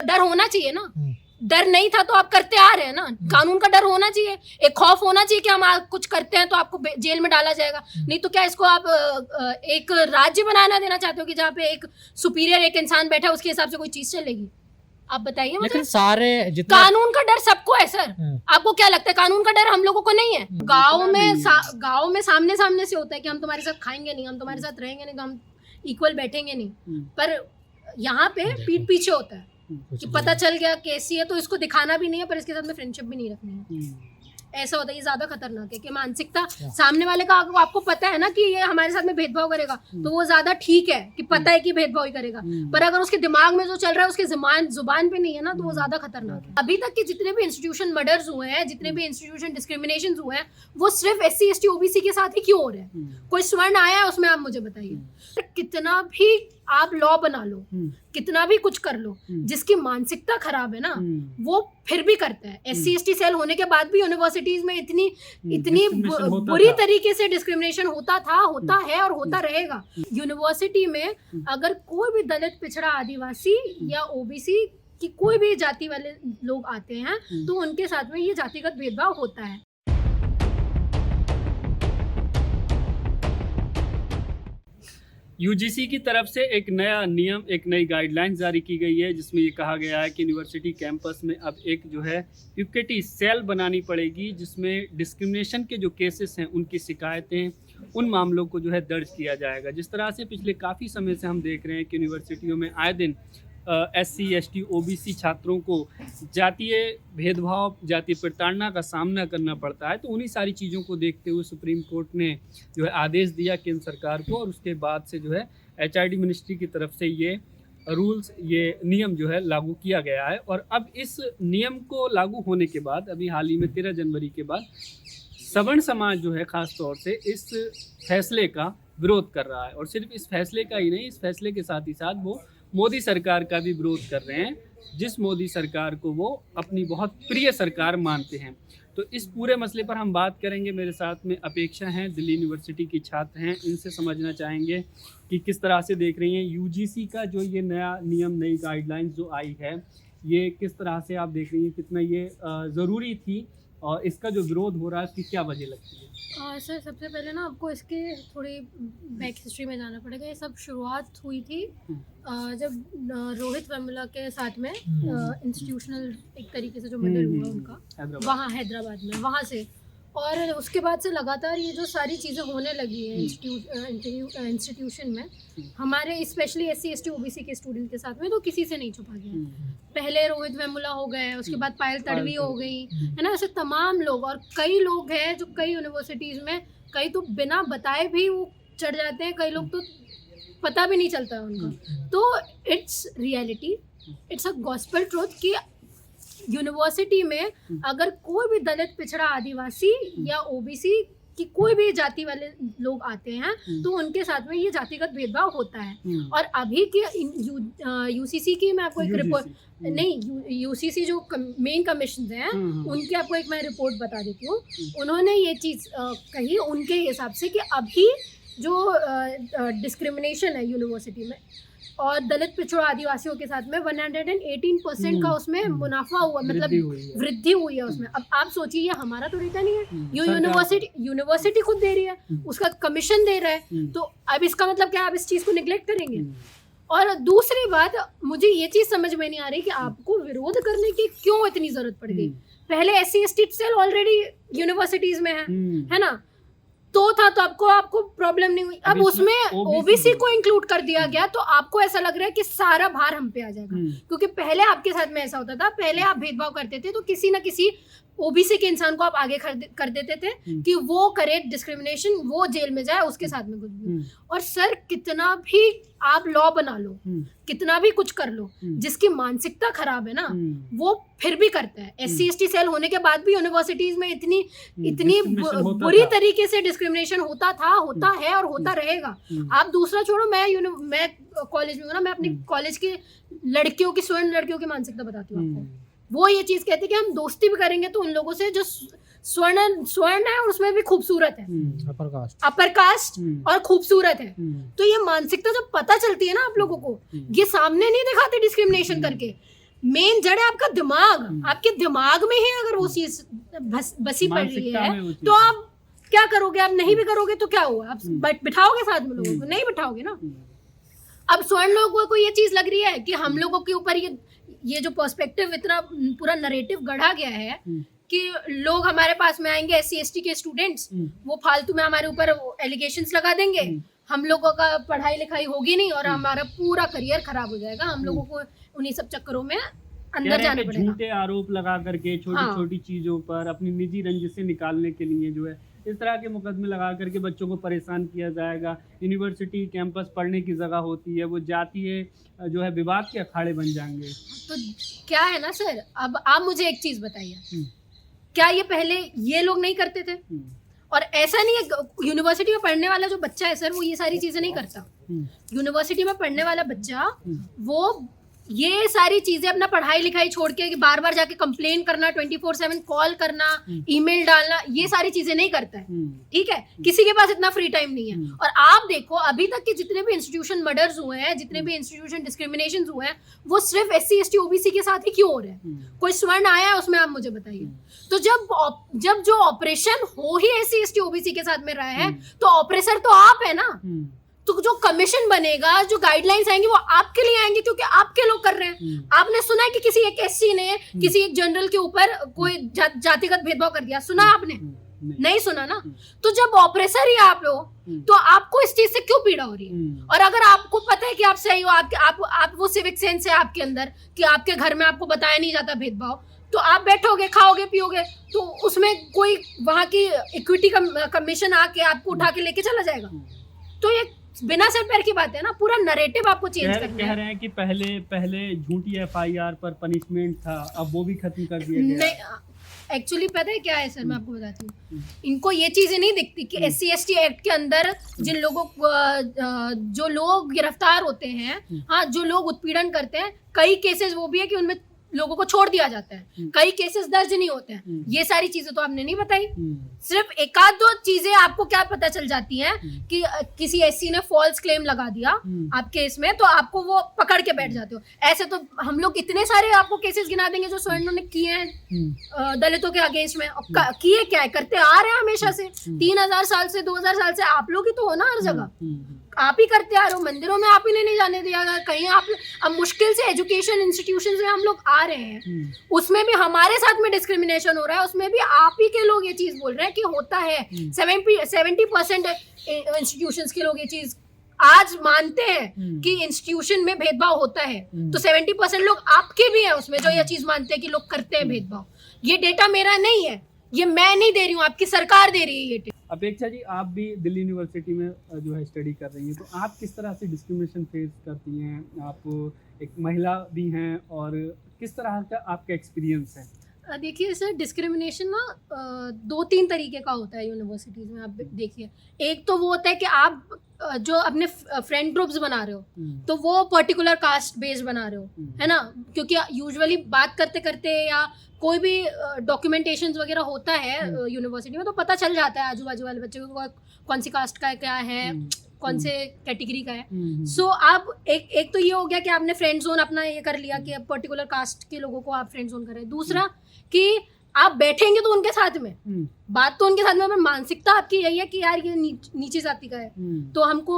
डर होना चाहिए ना। डर नहीं था तो आप करते आ रहे हैं ना। कानून का डर होना चाहिए, एक खौफ होना चाहिए कि हम कुछ करते हैं तो आपको जेल में डाला जाएगा। नहीं तो क्या इसको आप एक राज्य बनाना देना चाहते हो कि जहाँ पे एक सुपीरियर एक इंसान बैठा है उसके हिसाब से कोई चीज चलेगी? आप बताइए मुझे। लेकिन सारे जितने कानून का डर सबको है सर। आपको क्या लगता है कानून का डर हम लोगों को नहीं है? गाँव में सामने सामने से होता है कि हम तुम्हारे साथ खाएंगे नहीं, हम तुम्हारे साथ रहेंगे नहीं, तो हम इक्वल बैठेंगे नहीं। पर यहाँ पे पीठ पीछे होता है कि पता चल गया कैसी है तो इसको दिखाना भी नहीं है, पर इसके साथ में फ्रेंडशिप भी नहीं रखनी है। ऐसा होता है, ये ज्यादा खतरनाक है कि मानसिकता सामने वाले का आपको पता है ना कि ये हमारे साथ में भेदभाव करेगा तो वो ज्यादा ठीक है कि पता है कि भेदभाव ही करेगा। पर अगर उसके दिमाग में जो चल रहा है उसके जुबान पे नहीं है ना, तो वो ज्यादा खतरनाक है। अभी तक के जितने भी इंस्टीट्यूशन मर्डर्स हुए हैं, जितने भी इंस्टीट्यूशन डिस्क्रिमिनेशन हुए हैं, वो सिर्फ SC ST OBC के साथ ही क्यों हो रहे हैं? कोई स्वर्ण आया है उसमें? आप मुझे बताइए। कितना भी आप लॉ बना लो, कितना भी कुछ कर लो, जिसकी मानसिकता खराब है ना वो फिर भी करता है। SC ST सेल होने के बाद भी यूनिवर्सिटीज में इतनी बुरी तरीके से डिस्क्रिमिनेशन होता था, होता है और होता रहेगा। यूनिवर्सिटी में अगर कोई भी दलित, पिछड़ा, आदिवासी या OBC की कोई भी जाति वाले लोग आते हैं तो उनके साथ में ये जातिगत भेदभाव होता है। UGC की तरफ से एक नया नियम, एक नई गाइडलाइन जारी की गई है जिसमें ये कहा गया है कि यूनिवर्सिटी कैंपस में अब एक जो है इक्विटी सेल बनानी पड़ेगी, जिसमें डिस्क्रिमिनेशन के जो केसेस हैं उनकी शिकायतें, उन मामलों को जो है दर्ज किया जाएगा। जिस तरह से पिछले काफ़ी समय से हम देख रहे हैं कि यूनिवर्सिटियों में आए दिन SC ST OBC छात्रों को जातीय भेदभाव, जातीय प्रताड़ना का सामना करना पड़ता है। तो उन्हीं सारी चीज़ों को देखते हुए सुप्रीम कोर्ट ने जो है आदेश दिया केंद्र सरकार को, और उसके बाद से जो है HRD मिनिस्ट्री की तरफ से ये रूल्स, ये नियम जो है लागू किया गया है। और अब इस नियम को लागू होने के बाद, अभी हाल ही में 13 जनवरी के बाद सवर्ण समाज जो है ख़ास तौर से इस फैसले का विरोध कर रहा है। और सिर्फ इस फैसले का ही नहीं, इस फैसले के साथ ही साथ वो मोदी सरकार का भी विरोध कर रहे हैं, जिस मोदी सरकार को वो अपनी बहुत प्रिय सरकार मानते हैं। तो इस पूरे मसले पर हम बात करेंगे। मेरे साथ में अपेक्षा हैं, दिल्ली यूनिवर्सिटी की छात्र हैं, इनसे समझना चाहेंगे कि किस तरह से देख रही हैं UGC का जो ये नया नियम, नई गाइडलाइंस जो आई है, ये किस तरह से आप देख रही हैं, कितना ये ज़रूरी थी, और इसका जो विरोध हो रहा है उसकी क्या वजह लगती है? सर सबसे पहले ना आपको इसके थोड़ी बैक हिस्ट्री में जाना पड़ेगा। ये सब शुरुआत हुई थी जब रोहित वेमुला के साथ में इंस्टीट्यूशनल एक तरीके से जो मर्डर हुआ उनका वहाँ हैदराबाद में, वहाँ से। और उसके बाद से लगातार ये जो सारी चीज़ें होने लगी है इंस्टीट्यूशन में, हमारे स्पेशली SC ST OBC के स्टूडेंट के साथ में, तो किसी से नहीं छुपा गया। पहले रोहित वेमुला हो गए, उसके बाद पायल तड़वी हो गई, है ना। ऐसे तमाम लोग, और कई लोग हैं जो कई यूनिवर्सिटीज़ में, कई तो बिना बताए भी वो चढ़ जाते हैं, कई लोग तो पता भी नहीं चलता है उनका। तो it's reality, it's a gospel truth कि यूनिवर्सिटी में अगर कोई भी दलित, पिछड़ा, आदिवासी या OBC की कोई भी जाति वाले लोग आते हैं तो उनके साथ में ये जातिगत भेदभाव होता है। और अभी के UCC की मैं आपको एक रिपोर्ट, नहीं UCC जो मेन कमीशन हैं उनकी आपको एक मैं रिपोर्ट बता देती हूँ। उन्होंने ये चीज़ कही उनके हिसाब से कि अभी जो डिस्क्रिमिनेशन है यूनिवर्सिटी में और दलित, पिछड़ा, आदिवासियों के साथ में 118% का उसमें मुनाफा हुआ, मतलब वृद्धि हुई है उसमें। अब आप सोचिए, ये हमारा तो रहता नहीं है, ये यूनिवर्सिटी खुद दे रही है, उसका कमीशन दे रहा है, तो अब इसका मतलब क्या आप इस चीज़ को निगलेक्ट करेंगे? और दूसरी बात, मुझे ये चीज़ समझ में नहीं आ रही कि आपको विरोध करने की क्यों इतनी ज़रूरत पड़ गई। पहले SC ST cell already universities में है ना, तो था तो आपको प्रॉब्लम नहीं हुई। अब उसमें OBC को इंक्लूड कर दिया गया तो आपको ऐसा लग रहा है कि सारा भार हम पे आ जाएगा। क्योंकि पहले आपके साथ में ऐसा होता था, पहले आप भेदभाव करते थे तो किसी ना किसी OBC के इंसान को आप आगे कर देते थे कि वो करे डिस्क्रिमिनेशन, वो जेल में जाए, उसके साथ में कुछ भी। और सर कितना भी आप लॉ बना लो, कितना भी कुछ कर लो, जिसकी मानसिकता खराब है ना वो फिर भी करता है। SC ST सेल होने के बाद भी यूनिवर्सिटीज में इतनी बुरी तरीके से डिस्क्रिमिनेशन होता था, होता है और होता रहेगा। आप दूसरा छोड़ो, मैं कॉलेज में हूँ ना, मैं अपनी कॉलेज की लड़कियों की, स्वर्ण लड़कियों की मानसिकता बताती हूँ आपको। वो ये चीज कहते हैं कि हम दोस्ती भी करेंगे तो उन लोगों से जो स्वर्ण है और उसमें भी खूबसूरत है, अपर कास्ट और खूबसूरत है। तो ये मानसिकता जब पता चलती है ना आप लोगों को, ये सामने नहीं दिखाते डिस्क्रिमिनेशन करके, मेन जड़ है आपका दिमाग। आपके दिमाग में ही अगर वो चीज बसी पड़ रही मानसिकता में वो है चीज़ तो आप क्या करोगे? आप नहीं भी करोगे तो क्या हुआ? आप बिठाओगे साथ में लोगों को? नहीं बिठाओगे ना। अब स्वर्ण लोगों को ये चीज लग रही है कि हम लोगों के ऊपर ये जो पर्सपेक्टिव इतना पूरा नरेटिव गढ़ा गया है कि लोग हमारे पास में आएंगे, SC/ST के स्टूडेंट्स, वो फालतू में हमारे ऊपर एलिगेशंस लगा देंगे, हम लोगों का पढ़ाई लिखाई होगी नहीं और हमारा पूरा करियर खराब हो जाएगा, हम लोगों को उन्हीं सब चक्करों में अंदर जाना पड़ेगा। झूठे आरोप लगा करके छोटी छोटी चीजों पर अपनी निजी रंजिशें निकालने के लिए जो है इस तरह के मुकदमे लगा करके बच्चों को परेशान किया जाएगा। यूनिवर्सिटी कैंपस पढ़ने की जगह होती है, वो जातीय जो है विवाद के अखाड़े बन जाएंगे। तो क्या है ना सर, अब आप मुझे एक चीज बताइए, क्या ये पहले ये लोग नहीं करते थे? और ऐसा नहीं है, यूनिवर्सिटी में पढ़ने वाला जो बच्चा है सर वो ये सारी चीजें नहीं करता। यूनिवर्सिटी में पढ़ने वाला बच्चा वो ये सारी चीजें अपना पढ़ाई लिखाई छोड़ के बार बार जाके कंप्लेन करना, 24/7 कॉल करना, ईमेल डालना, ये सारी चीजें नहीं करता है। ठीक है, किसी के पास इतना फ्री टाइम नहीं है। और आप देखो अभी तक के जितने भी इंस्टीट्यूशन मर्डर्स हुए हैं, जितने भी इंस्टीट्यूशन डिस्क्रिमिनेशन हुए हैं, वो सिर्फ SC/ST OBC के साथ ही क्यों हो रहे हैं? कोई स्वर्ण आया है उसमें? आप मुझे बताइए। तो जब जो ऑपरेशन हो ही SC/ST OBC के साथ में रहा है तो ऑपरेसर तो आप है ना। तो जो कमीशन बनेगा, जो गाइडलाइंस आएंगी वो आपके लिए आएंगी क्योंकि आपके लोग कर रहे हैं। आपने सुना है कि किसी एक SC ने किसी एक जनरल के ऊपर कोई जातिगत भेदभाव कर दिया? सुना आपने? नहीं सुना ना। तो जब ऑपरेसर ही आप हो तो आपको इस चीज से क्यों पीड़ा हो रही है? और अगर आपको पता है कि आप सही हो, आप वो सिविक सेंस है आपके अंदर कि आपके घर में आपको बताया नहीं जाता भेदभाव, तो आप बैठोगे, खाओगे, पियोगे, तो उसमें कोई वहां की इक्विटी कमीशन आके आपको उठा के लेके चला जाएगा? तो ये बिना सिर पैर की बात है ना। पूरा नैरेटिव आपको चेंज करना है। कह रहे हैं कि पहले झूठी FIR पर पनिशमेंट था, अब वो भी खत्म कर दिया गया। नहीं, एक्चुअली पता है क्या है सर, मैं आपको बताती हूँ। इनको ये चीजें नहीं दिखती कि SC/ST एक्ट के अंदर जिन लोगों जो लोग गिरफ्तार होते हैं, हाँ, जो लोग उत्पीड़न करते हैं, कई केसेस वो भी है कि उनमें लोगों को छोड़ दिया जाता है, कई केसेस दर्ज नहीं होते हैं। ये सारी चीजें तो आपने नहीं बताई। सिर्फ एक आध दो चीजें आपको क्या पता चल जाती हैं कि किसी SC ने फॉल्स क्लेम लगा दिया आपके इसमें, तो आपको वो पकड़ के बैठ जाते हो। ऐसे तो हम लोग इतने सारे आपको केसेस गिना देंगे जो स्वर्णों ने किए हैं दलितों के अगेंस्ट में। किए क्या है, करते आ रहे हैं हमेशा से, 3000 साल से, 2000 साल से। आप लोग ही तो हो ना हर जगह, आप ही करते आ रहे हो। मंदिरों में आप ही ने नहीं जाने दिया, कहीं आप अब मुश्किल से एजुकेशन इंस्टीट्यूशन में हम लोग आ रहे हैं, उसमें भी हमारे साथ में डिस्क्रिमिनेशन हो रहा है, उसमें भी आप ही के लोग ये चीज बोल रहे हैं कि होता है। 70% इंस्टीट्यूशंस के लोग ये चीज आज मानते हैं कि इंस्टीट्यूशन में भेदभाव होता है, तो 70% लोग आपके भी हैं उसमें जो ये चीज मानते हैं कि लोग करते हैं भेदभाव। ये डेटा मेरा नहीं है, ये मैं नहीं दे रही हूँ, आपकी सरकार दे रही है ये डेटा। अपेक्षा जी, आप भी दिल्ली यूनिवर्सिटी में जो है स्टडी कर रही हैं, तो आप किस तरह से डिस्क्रिमिनेशन फेस करती हैं? आप एक महिला भी हैं, और किस तरह का आपका एक्सपीरियंस है? देखिए सर, डिस्क्रिमिनेशन ना 2-3 तरीके का होता है यूनिवर्सिटीज़ में। आप देखिए, एक तो वो होता है कि आप जो अपने फ्रेंड ग्रुप्स बना रहे हो तो वो पर्टिकुलर कास्ट बेस्ड बना रहे हो, है ना, क्योंकि यूजुअली बात करते करते या कोई भी डॉक्यूमेंटेशन वगैरह होता है यूनिवर्सिटी में तो पता चल जाता है आजू बाजू वाले बच्चे को कौन सी कास्ट का है, क्या है, कौन से कैटेगरी का है। सो आप एक तो ये हो गया कि आपने फ्रेंड जोन अपना ये कर लिया कि पर्टिकुलर कास्ट के लोगों को आप फ्रेंड जोन करें। दूसरा कि आप बैठेंगे तो उनके साथ में, बात तो उनके साथ में, पर मानसिकता आपकी यही है कि यार ये नीचे जाति का है, तो हमको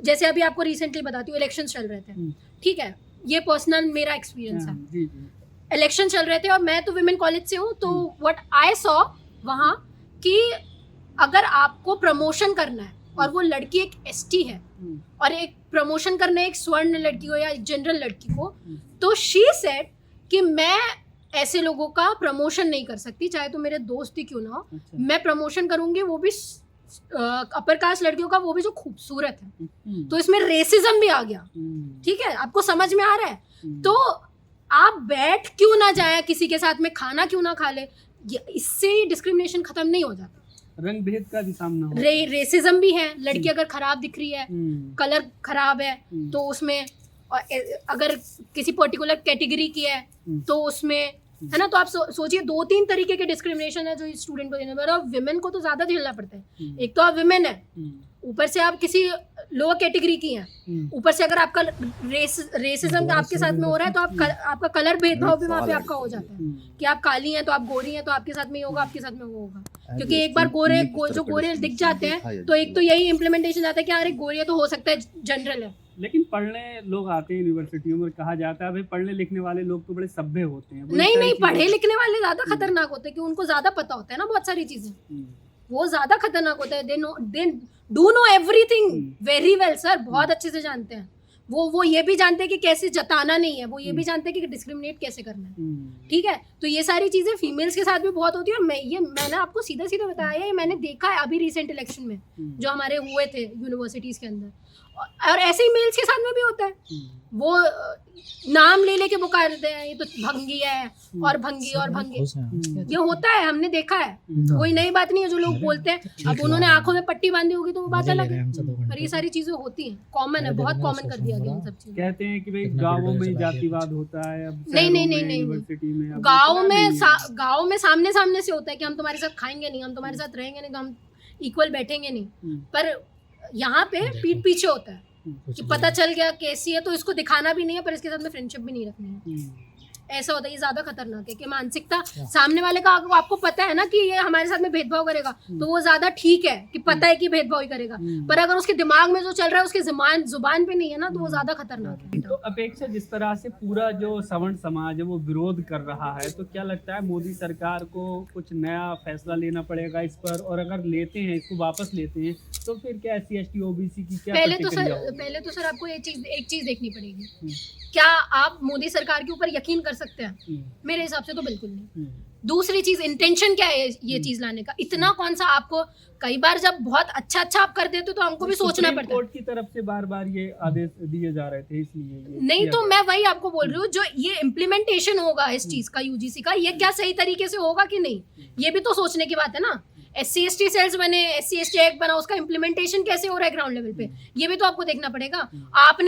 जैसे अभी आपको रिसेंटली बताती हूँ, इलेक्शन चल रहे थे, ठीक है, ये पर्सनल मेरा एक्सपीरियंस है। इलेक्शन चल रहे थे और मैं तो विमेन कॉलेज से हूँ, तो व्हाट आई सॉ वहाँ कि अगर आपको प्रमोशन करना है और वो लड़की एक ST है और एक प्रमोशन करना है एक स्वर्ण लड़की को या जनरल लड़की को, तो शी सेड कि मैं ऐसे लोगों का प्रमोशन नहीं कर सकती, चाहे तो मेरे दोस्त ही क्यों ना हो। मैं प्रमोशन करूंगी वो भी अपर कास्ट लड़कियों का, वो भी जो खूबसूरत है। तो इसमें रेसिज्म भी आ गया, ठीक है, आपको समझ में आ रहा है? तो आप बैठ क्यों ना जाए, किसी के साथ में खाना क्यों ना खा ले, इससे डिस्क्रिमिनेशन खत्म नहीं हो जाता। रंग भेद का भी सामना हो, रेसिज्म भी है। लड़की अगर खराब दिख रही है, कलर खराब है, तो उसमें, अगर किसी पर्टिकुलर कैटेगरी की है तो उसमें, है ना। तो आप सोचिए 2-3 तरीके के डिस्क्रिमिनेशन है जो स्टूडेंट को देने में, और विमेन को तो ज्यादा झेलना पड़ता है। एक तो आप विमेन है, ऊपर से आप किसी लोअर कैटेगरी की हैं, ऊपर से अगर आपका रेसिज्म आपके साथ में हो रहा है तो आपका कलर भेदभाव भी वहाँ पे आपका हो जाता है कि आप काली हैं तो आप गोरी हैं तो आपके साथ में ये होगा, आपके साथ में वो होगा। क्योंकि एक बार जो गोरे दिख जाते हैं तो एक तो यही इम्प्लीमेंटेशन आता है कि अरे गोरे तो हो सकता है जनरल है। लेकिन पढ़ने लोग आते हैं यूनिवर्सिटियों में, कहा जाता है भाई पढ़ने लिखने वाले लोग तो बड़े सभ्य होते हैं। नहीं, पढ़े लिखने वाले ज्यादा खतरनाक होते हैं कि उनको ज्यादा पता होता है ना बहुत सारी चीजें, वो ज्यादा खतरनाक होता है। They do know everything very well sir, बहुत अच्छे से जानते हैं वो ये भी जानते हैं कि कैसे जताना नहीं है, वो ये भी जानते हैं कि डिस्क्रिमिनेट कैसे करना है। ठीक है, तो ये सारी चीजें फीमेल्स के साथ भी बहुत होती है। और मैंने आपको सीधा सीधा बताया है, मैंने देखा है अभी रिसेंट इलेक्शन में जो हमारे हुए थे यूनिवर्सिटीज के अंदर, और ऐसे ही मेल्स के साथ में भी होता है। वो नाम ले लेके पुकारते हैं ये तो भंगी है और भंगी और भंगी, ये होता है, हमने देखा है, कोई नई बात नहीं है जो लोग बोलते हैं। अब उन्होंने आंखों में पट्टी बांधी होगी तो वो बात अलग है, पर ये सारी चीजें होती हैं, कॉमन है, बहुत कॉमन कर दिया गया सब चीजें। कहते हैं कि भाई गाँवों में जातिवाद होता है, अब नहीं, यूनिवर्सिटी में गाँव में सामने सामने से होता है कि हम तुम्हारे साथ खाएंगे नहीं, हम तुम्हारे साथ रहेंगे नहीं, तो हम इक्वल बैठेंगे नहीं। पर यहाँ पे पीठ पीछे होता है कि पता चल गया कैसी है तो इसको दिखाना भी नहीं है, पर इसके साथ में फ्रेंडशिप भी नहीं रखनी है। ऐसा होता है, ये ज्यादा खतरनाक है कि मानसिकता सामने वाले का आपको पता है ना कि ये हमारे साथ में भेदभाव करेगा तो वो ज्यादा ठीक है कि पता है कि भेदभाव ही करेगा, पर अगर उसके दिमाग में जो चल रहा है उसके जुबान पे नहीं है ना तो वो ज्यादा खतरनाक है। तो अपेक्षा जिस तरह से पूरा जो सवर्ण समाज है वो विरोध कर रहा है, तो क्या लगता है मोदी सरकार को कुछ नया फैसला लेना पड़ेगा इस पर, और अगर लेते हैं इसको वापस लेते हैं तो फिर क्या SC ST OBC की क्या पहले तो सर आपको एक चीज देखनी पड़ेगी, क्या आप मोदी सरकार के ऊपर यकीन कर सकते हैं? मेरे हिसाब से तो बिल्कुल नहीं। दूसरी चीज, इंटेंशन क्या है ये चीज लाने का, इतना कौन सा आपको, कई बार जब बहुत अच्छा आप कर देते तो हमको भी सोचना पड़ता है। कोर्ट की तरफ से बार ये आदेश दिए जा रहे थे, इसलिए नहीं तो मैं वही आपको बोल रही हूँ, जो ये इम्प्लीमेंटेशन होगा इस चीज का UGC का, ये क्या सही तरीके से होगा कि नहीं, ये भी तो सोचने की बात है ना। SC ST सेल्स बने, SC ST एक्ट बना, उसका इम्प्लीमेंटेशन कैसे हो रहा है ग्राउंड लेवल पे, ये भी तो आपको देखना पड़ेगा। आप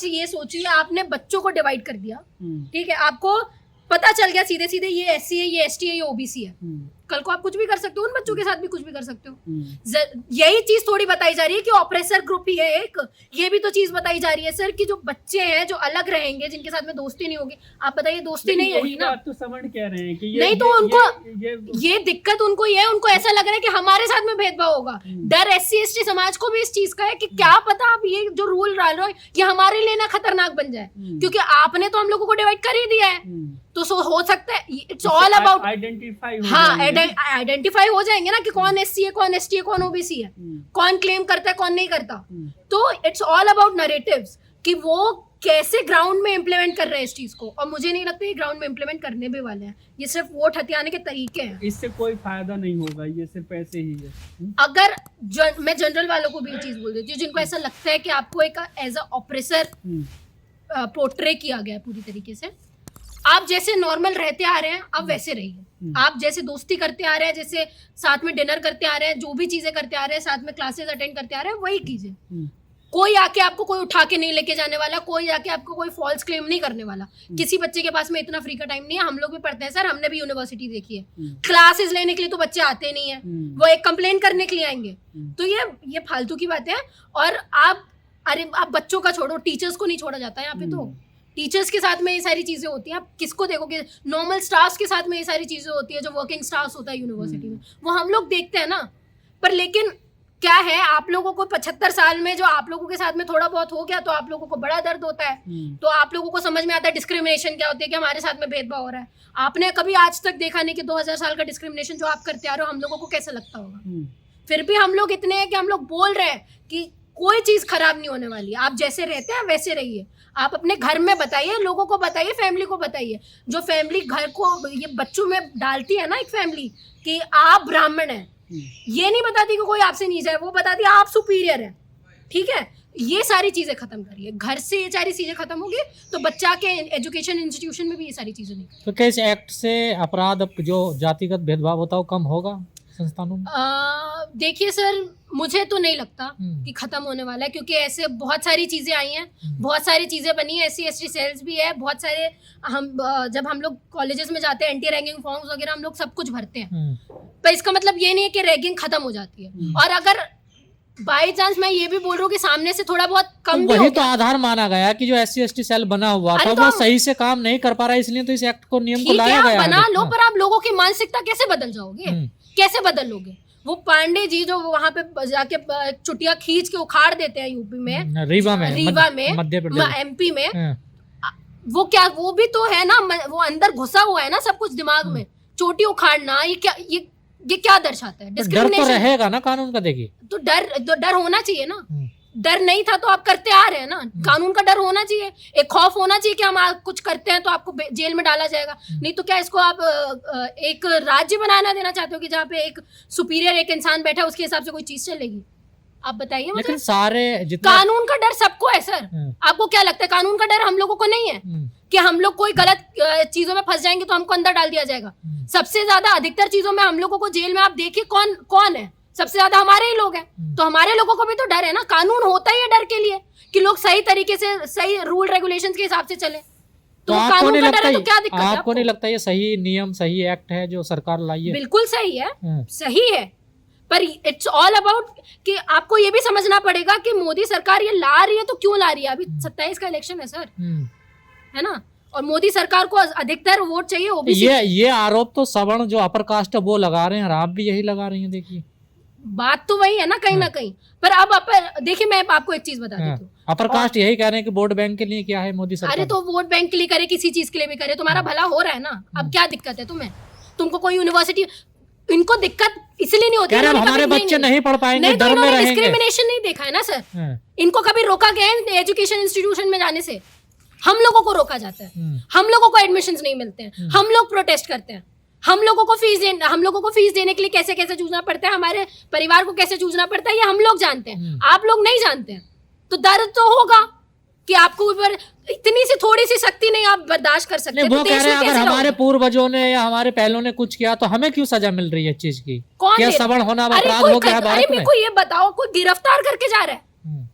ये सोचिए, आपने बच्चों को डिवाइड कर दिया, ठीक है, आपको पता चल गया सीधे सीधे ये SC है, ये ST है, ये OBC है, कल को आप कुछ भी कर सकते हो, उन बच्चों के साथ भी कुछ भी कर सकते हो। यही चीज थोड़ी बताई जा रही है कि ऑपरेसर ग्रुप ही है एक, ये भी तो चीज बताई जा रही है सर कि जो बच्चे हैं जो अलग रहेंगे, जिनके साथ में दोस्ती नहीं होगी, आप बताइए दोस्ती नहीं होगी ना, तो सवर्ण कह रहे हैं कि नहीं, तो उनको ये दिक्कत उनको ये है, उनको ऐसा लग रहा है कि हमारे साथ में भेदभाव होगा। डर SC ST समाज को भी इस चीज का है कि क्या पता आप ये जो रूल डाल रहे हो ये हमारे लिए ना खतरनाक बन जाए, क्योंकि आपने तो हम लोगों को डिवाइड कर ही दिया है, तो हो सकता है इट्स ऑल अबाउट आइडेंटिफाई हो जाएंगे ना कि कौन SC है, कौन ST है, कौन OBC है, कौन क्लेम करता है, कौन नहीं करता। तो इट्स ऑल अबाउट नैरेटिव्स कि वो कैसे ग्राउंड में इम्प्लीमेंट कर रहे हैं इस चीज को, और मुझे नहीं लगता ये ग्राउंड में इम्प्लीमेंट करने भी वाले हैं, ये सिर्फ वोट हथियाने के तरीके हैं, इससे कोई फायदा नहीं होगा, ये सिर्फ ऐसे ही है। अगर मैं जनरल वालों को भी ये चीज बोल देती हूँ जिनको ऐसा लगता है कि आपको एक एज अ ऑपरेसर पोर्ट्रे किया गया है पूरी तरीके से, आप जैसे नॉर्मल रहते आ रहे हैं आप वैसे रहिए, आप जैसे दोस्ती करते आ रहे हैं, जैसे साथ में डिनर करते आ रहे हैं, जो भी चीजें करते आ रहे हैं, साथ में क्लासेस अटेंड करते आ रहे हैं, वही कीजिए। कोई आके आपको कोई उठा के नहीं लेके जाने वाला, कोई आके आपको कोई फॉल्स क्लेम नहीं करने वाला, किसी बच्चे के पास में इतना फ्री का टाइम नहीं है। हम लोग भी पढ़ते हैं सर, हमने भी यूनिवर्सिटी देखी है, क्लासेस लेने के लिए तो बच्चे आते नहीं है, वो एक कंप्लेन करने के लिए आएंगे, तो ये फालतू की बात है। और आप बच्चों का छोड़ो, टीचर्स को नहीं छोड़ा जाता यहाँ पे, तो टीचर्स के साथ में ये सारी चीजें होती हैं, आप किसको देखोगे, नॉर्मल स्टाफ के साथ में ये सारी चीजें होती है, जो वर्किंग स्टाफ होता है यूनिवर्सिटी में, वो हम लोग देखते हैं ना। पर लेकिन क्या है, आप लोगों को 75 साल में जो आप लोगों के साथ में थोड़ा बहुत हो गया तो आप लोगों को बड़ा दर्द होता है, तो आप लोगों को समझ में आता है डिस्क्रिमिनेशन क्या होती है, कि हमारे साथ में भेदभाव हो रहा है। आपने कभी आज तक देखा नहीं कि 2000 साल का डिस्क्रिमिनेशन जो आप करते आ रहे हो हम लोगों को कैसा लगता होगा। फिर भी हम लोग इतने हैं कि हम लोग बोल रहे हैं कि कोई चीज खराब नहीं होने वाली, आप जैसे रहते हैं वैसे रहिए। आप अपने घर में बताइए, लोगों को बताइए, फैमिली को बताइए। जो फैमिली घर को ये बच्चों में डालती है ना एक फैमिली कि आप ब्राह्मण हैं, ये नहीं बताती कि कोई आपसे नीचा है, वो बताती है आप सुपीरियर है, ठीक है। ये सारी चीजें खत्म करिए, घर से ये सारी चीजें खत्म होगी तो बच्चा के एजुकेशन इंस्टीट्यूशन में भी ये सारी चीजें नहीं। तो क्या इस एक्ट से अपराध जो जातिगत भेदभाव होता है वो कम होगा संस्थानों में? देखिए सर, मुझे तो नहीं लगता कि खत्म होने वाला है, क्योंकि ऐसे बहुत सारी चीजें आई हैं, बहुत सारी चीजें बनी है, SC ST सेल्स भी है, बहुत सारे जब हम लोग कॉलेजेस में जाते हैं एंटी रैगिंग फॉर्म्स वगैरह हम लोग सब कुछ भरते हैं, पर इसका मतलब ये नहीं है कि रैगिंग खत्म हो जाती है। और अगर बाय चांस मैं ये भी बोल रहा हूँ कि सामने से थोड़ा बहुत कम भी वही हो तो गया। आधार माना गया कि जो SC/ST सेल बना हुआ अरे था तो वो हम- सही से काम नहीं कर पा रहा है, इसलिए तो इस एक्ट को नियम को ठीक है लाया आप गया बना है। लो, पर आप लोगों की मानसिकता कैसे बदल जाओगे? कैसे बदल लोगे? वो पांडे जी जो वहां पे जाके चुटिया खींच के उखाड़ देते हैं यूपी में, रीवा में, रीवा में, मध्य प्रदेश, MP में, हाँ। वो क्या, वो भी तो है ना, वो अंदर घुसा हुआ है ना सब कुछ दिमाग में। चोटी उखाड़ना ये क्या, ये क्या दर्शाता है? तो डर तो डिस्क्रिमिनेशन। रहेगा ना कानून का, देखिए। तो डर होना चाहिए ना। डर नहीं था तो आप करते आ रहे हैं ना। कानून का डर होना चाहिए, एक खौफ होना चाहिए कि हम कुछ करते हैं तो आपको जेल में डाला जाएगा। नहीं तो क्या इसको आप एक राज्य बनाना देना चाहते हो कि जहाँ पे एक सुपीरियर एक इंसान बैठा है, उसके हिसाब से कोई चीज चलेगी? आप बताइए मुझे। लेकिन सारे जितने कानून का डर सबको है सर। आपको क्या लगता है कानून का डर हम लोगों को नहीं है कि हम लोग कोई गलत चीजों में फंस जाएंगे तो हमको अंदर डाल दिया जाएगा? सबसे ज्यादा अधिकतर चीजों में हम लोगों को जेल में आप देखिए कौन है, सबसे ज्यादा हमारे ही लोग हैं। तो हमारे लोगों को भी तो डर है ना। कानून होता ही है डर के लिए कि लोग सही तरीके से सही रूल रेगुलेशंस के हिसाब से चले। तो आपको कानून नहीं का डर लगता है तो क्या दिक्कत है आपको नहीं लगता ये सही नियम, सही एक्ट है जो सरकार लाई है? बिल्कुल सही है, सही है, पर इट्स ऑल अबाउट कि आपको ये भी समझना पड़ेगा कि मोदी सरकार ये ला रही है तो क्यों ला रही है। अभी 27 का इलेक्शन है सर, है ना, और मोदी सरकार को अधिकतर वोट चाहिए ओबीसी। ये आरोप तो सवर्ण जो अपर कास्ट है वो लगा रहे हैं, और आप भी यही लगा रही हैं। देखिए बात तो वही है ना कहीं ना कहीं। पर अब देखिए मैं आपको एक चीज बता देती हूँ, अपर कास्ट यही कह रहे हैं कि वोट बैंक के लिए क्या है मोदी सरकार। अरे तो वोट बैंक के लिए करे, किसी चीज के लिए भी करे, तुम्हारा भला हो रहा है ना। अब क्या दिक्कत है तुम्हें? तुमको कोई यूनिवर्सिटी, इनको दिक्कत इसलिए नहीं होती कह रहे हैं हमारे बच्चे नहीं पढ़ पाएंगे, नहीं, तो डर में इन्होंने रहेंगे। डिस्क्रिमिनेशन नहीं देखा है ना सर। इनको कभी रोका गया है एजुकेशन इंस्टीट्यूशन में जाने से? हम लोगों को रोका जाता है, हम लोगों को एडमिशंस नहीं मिलते हैं, हम लोग प्रोटेस्ट करते हैं, हम लोगों को फीस देने के लिए कैसे कैसे जूझना पड़ता है, हमारे परिवार को कैसे जूझना पड़ता है, ये हम लोग जानते हैं, आप लोग नहीं जानते हैं। तो दर्द तो होगा कि आपको ऊपर इतनी सी थोड़ी सी शक्ति नहीं आप बर्दाश्त कर सकते। वो कह रहे हैं अगर हमारे पूर्वजों ने या हमारे पहलों ने कुछ किया तो हमें क्यों सजा मिल रही है चीज की? क्या सवर्ण होना अपराध हो गया है भारत में? कोई ये बताओ, कोई गिरफ्तार करके जा रहा है?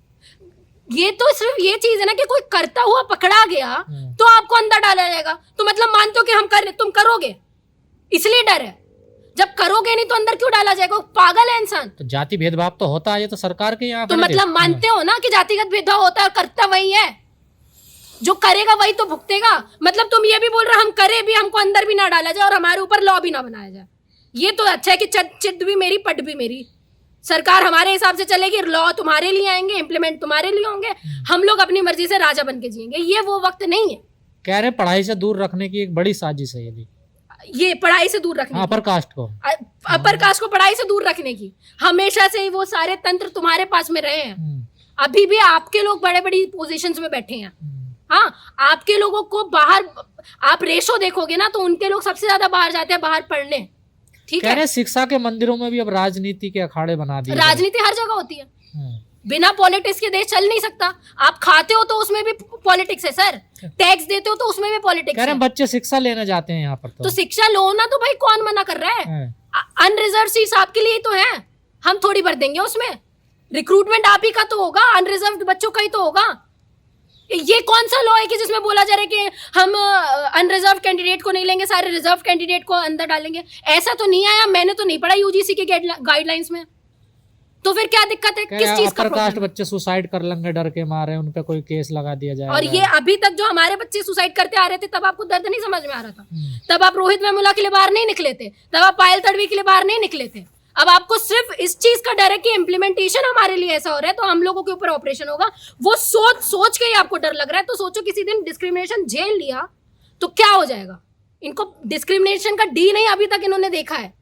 ये तो सिर्फ ये चीज है ना कि कोई करता हुआ पकड़ा गया तो आपको अंदर डाला जाएगा। तो मतलब मानते हो कि तुम करोगे इसलिए डर है, जब करोगे नहीं तो अंदर क्यों डाला जाएगा? पागल है इंसान। तो जाति भेदभाव तो होता है, ये तो सरकार के यहाँ। तो मतलब मानते हो ना कि जातिगत भेदभाव होता है और करता वही है, जो करेगा वही तो भुगतेगा। मतलब तुम ये भी बोल रहे हम करे भी, हमको अंदर भी ना डाला जाए और हमारे ऊपर लॉ भी ना बनाया जाए। ये तो अच्छा है कि चिट भी मेरी पट भी मेरी, सरकार हमारे हिसाब से चलेगी, लॉ तुम्हारे लिए आएंगे, इम्प्लीमेंट तुम्हारे लिए होंगे, हम लोग अपनी मर्जी से राजा बन के जिएंगे। ये वो वक्त नहीं है। कह रहे पढ़ाई से दूर रखने की एक बड़ी साजिश है ये पढ़ाई से दूर रखने अपर कास्ट को, अपर कास्ट को पढ़ाई से दूर रखने की हमेशा से ही वो सारे तंत्र तुम्हारे पास में रहे हैं। अभी भी आपके लोग बड़े बड़ी पोजीशंस में बैठे हैं। हाँ, आपके लोगों को बाहर आप रेशो देखोगे ना तो उनके लोग सबसे ज्यादा बाहर जाते हैं बाहर पढ़ने। ठीक है, शिक्षा के मंदिरों में भी अब राजनीति के अखाड़े बना दिए। राजनीति हर जगह होती है, बिना पॉलिटिक्स के देश चल नहीं सकता। आप खाते हो तो उसमें भी पॉलिटिक्स है सर, टैक्स देते हो तो उसमें भी पॉलिटिक्स है। बच्चे शिक्षा लेने जाते हैं यहाँ पर तो शिक्षा लो ना, तो भाई कौन मना कर रहा है? अनरिजर्व सीट्स आपके लिए तो है, हम थोड़ी भर देंगे उसमें। रिक्रूटमेंट आप ही का तो होगा, अनरिजर्व बच्चों का ही तो होगा। ये कौन सा लॉ है कि जिसमें बोला जा रहा है कि हम अनरिजर्व कैंडिडेट को नहीं लेंगे, सारे रिजर्व कैंडिडेट को अंदर डालेंगे? ऐसा तो नहीं आया, मैंने तो नहीं पढ़ा यूजीसी के गाइडलाइंस में। तो फिर क्या दिक्कत है? किस चीज का कास्ट बच्चे सुसाइड कर लेंगे डर के मारे, उन पे कोई केस लगा दिया जाएगा। और ये अभी तक जो हमारे बच्चे सुसाइड करते आ रहे थे तब आपको दर्द नहीं समझ में आ रहा था, तब आप रोहित वेमुला के लिए बाहर नहीं निकले थे, तब आप पायल तड़वी के लिए बाहर नहीं निकले थे। अब आपको सिर्फ इस चीज का डर है कि इम्प्लीमेंटेशन हमारे लिए ऐसा हो रहा है तो हम लोगों के ऊपर ऑपरेशन होगा। वो सोच के ही आपको डर लग रहा है। तो सोचो किसी दिन डिस्क्रिमिनेशन झेल लिया तो क्या हो जाएगा। इनको डिस्क्रिमिनेशन का डी नहीं अभी तक इन्होंने देखा है।